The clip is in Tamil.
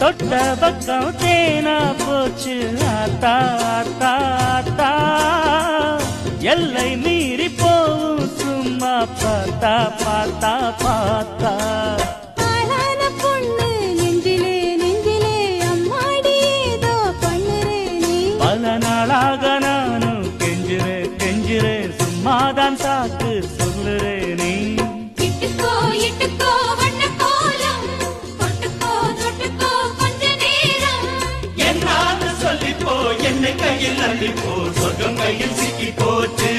தொட்ட பக்கம் தேனா போச்சு ஆத்தா ஆத்தா ஆத்தா எல்லை மீறி போவும் சும்மா பார்த்தா பார்த்தா பார்த்தா பல நாளாக நானும் கெஞ்சுறேன் கெஞ்சுறேன் சும்மாதான் சாக்கு சொல்லுறேன் நீ என்னை கையில் அள்ளி போ சொர்க்கம் கையில் சிக்கி போச்சு